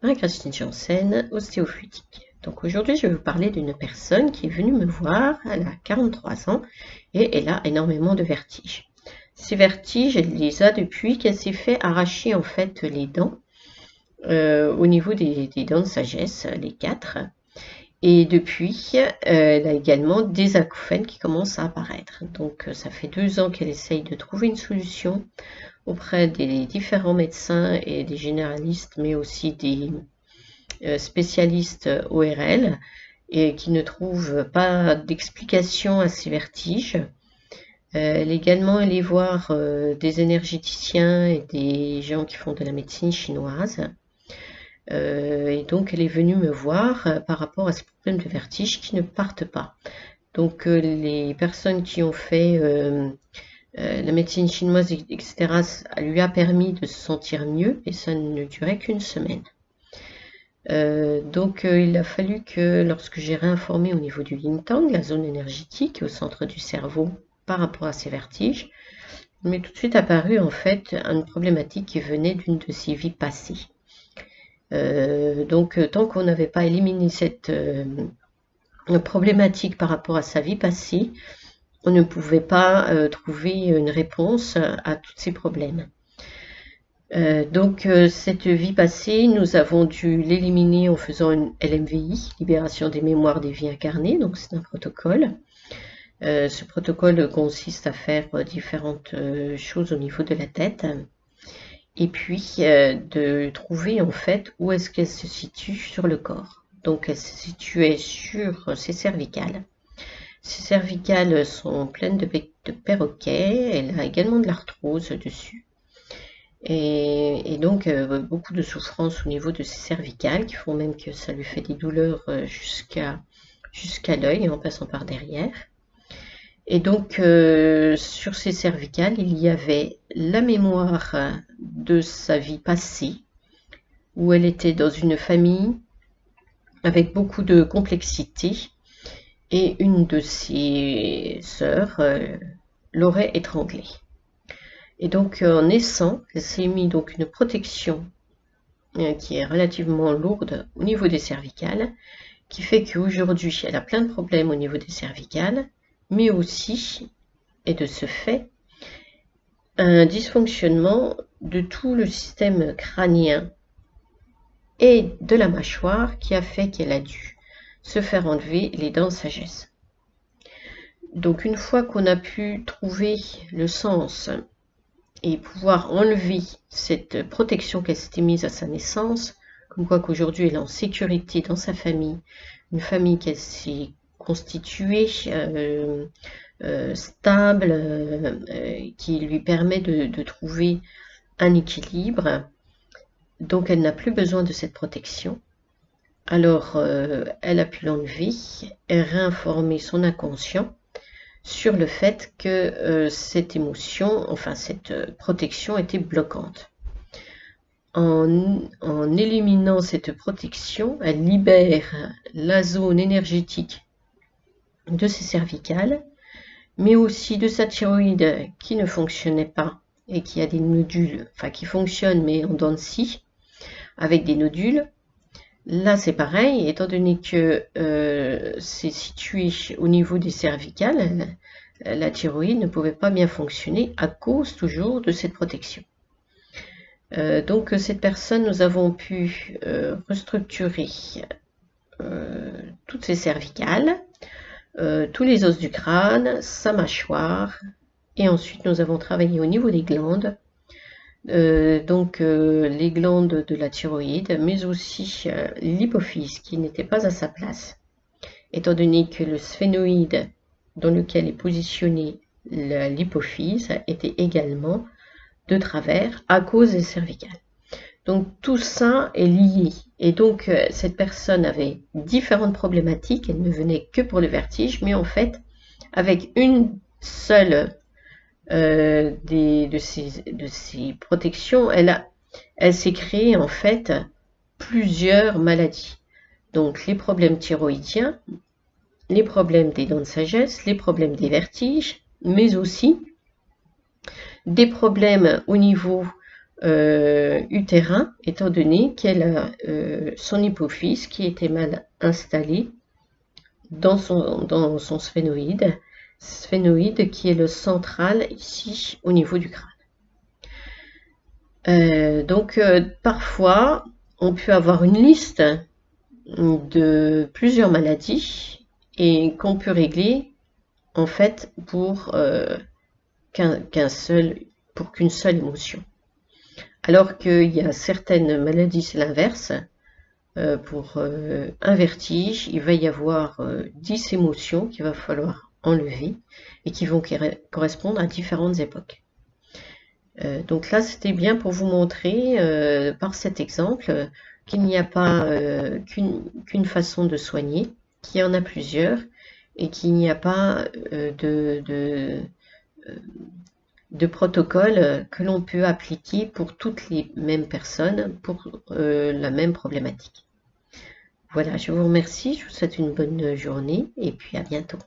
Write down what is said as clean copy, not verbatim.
Marie-Christine Janssen, ostéophytique. Donc aujourd'hui, je vais vous parler d'une personne qui est venue me voir, elle a 43 ans et elle a énormément de vertiges. Ces vertiges, elle les a depuis qu'elle s'est fait arracher en fait les dents au niveau des dents de sagesse, les 4. Et depuis, elle a également des acouphènes qui commencent à apparaître. Donc ça fait 2 ans qu'elle essaye de trouver une solution auprès des différents médecins et des généralistes, mais aussi des spécialistes ORL, et qui ne trouvent pas d'explication à ces vertiges. Elle est également allée voir des énergéticiens et des gens qui font de la médecine chinoise. Et donc elle est venue me voir par rapport à ces problèmes de vertige qui ne partent pas. Donc les personnes qui ont fait la médecine chinoise, etc., ça lui a permis de se sentir mieux, et ça ne durait qu'une semaine. Donc il a fallu que, lorsque j'ai réinformé au niveau du yin tang, la zone énergétique au centre du cerveau par rapport à ces vertiges, il m'est tout de suite apparu en fait une problématique qui venait d'une de ses vies passées. Donc tant qu'on n'avait pas éliminé cette problématique par rapport à sa vie passée, on ne pouvait pas trouver une réponse à tous ces problèmes. Donc cette vie passée, nous avons dû l'éliminer en faisant une LMVI, libération des mémoires des vies incarnées, donc c'est un protocole. Ce protocole consiste à faire différentes choses au niveau de la tête, et puis de trouver en fait où est-ce qu'elle se situe sur le corps. Donc elle se situait sur ses cervicales. Ses cervicales sont pleines de perroquets, elle a également de l'arthrose dessus. Et donc beaucoup de souffrances au niveau de ses cervicales qui font même que ça lui fait des douleurs jusqu'à l'œil en passant par derrière. Et donc sur ses cervicales, il y avait la mémoire de sa vie passée, où elle était dans une famille avec beaucoup de complexité, et une de ses sœurs l'aurait étranglée. Et donc en naissant, elle s'est mis donc une protection qui est relativement lourde au niveau des cervicales, qui fait qu'aujourd'hui elle a plein de problèmes au niveau des cervicales, mais aussi, et de ce fait, un dysfonctionnement de tout le système crânien et de la mâchoire, qui a fait qu'elle a dû se faire enlever les dents de sagesse. Donc une fois qu'on a pu trouver le sens et pouvoir enlever cette protection qu'elle s'était mise à sa naissance, comme quoi qu'aujourd'hui elle est en sécurité dans sa famille, une famille qu'elle s'est constituée, stable, qui lui permet de trouver un équilibre, donc elle n'a plus besoin de cette protection. Alors elle a pu l'enlever et réinformer son inconscient sur le fait que cette émotion, enfin cette protection était bloquante. En éliminant cette protection, elle libère la zone énergétique de ses cervicales, mais aussi de sa thyroïde qui ne fonctionnait pas et qui a des nodules, enfin qui fonctionne mais en dents de scie, avec des nodules. Là c'est pareil, étant donné que c'est situé au niveau des cervicales, la thyroïde ne pouvait pas bien fonctionner à cause toujours de cette protection. Donc cette personne, nous avons pu restructurer toutes ses cervicales, tous les os du crâne, sa mâchoire, et ensuite nous avons travaillé au niveau des glandes, donc les glandes de la thyroïde, mais aussi l'hypophyse qui n'était pas à sa place, étant donné que le sphénoïde dans lequel est positionnée l'hypophyse était également de travers à cause des cervicales. Donc tout ça est lié, et donc cette personne avait différentes problématiques, elle ne venait que pour le vertige, mais en fait avec une seule de ces protections, elle s'est créée en fait plusieurs maladies. Donc les problèmes thyroïdiens, les problèmes des dents de sagesse, les problèmes des vertiges, mais aussi des problèmes au niveau utérin, étant donné qu'elle a son hypophyse qui était mal installé dans son sphénoïde qui est le central ici au niveau du crâne. Donc parfois on peut avoir une liste de plusieurs maladies et qu'on peut régler en fait pour qu'une seule émotion. Alors qu'il y a certaines maladies, c'est l'inverse. Pour un vertige, il va y avoir 10 émotions qu'il va falloir enlever et qui vont correspondre à différentes époques. Donc là, c'était bien pour vous montrer par cet exemple qu'il n'y a pas qu'une façon de soigner, qu'il y en a plusieurs et qu'il n'y a pas de protocole que l'on peut appliquer pour toutes les mêmes personnes pour la même problématique. Voilà, je vous remercie, je vous souhaite une bonne journée et puis à bientôt.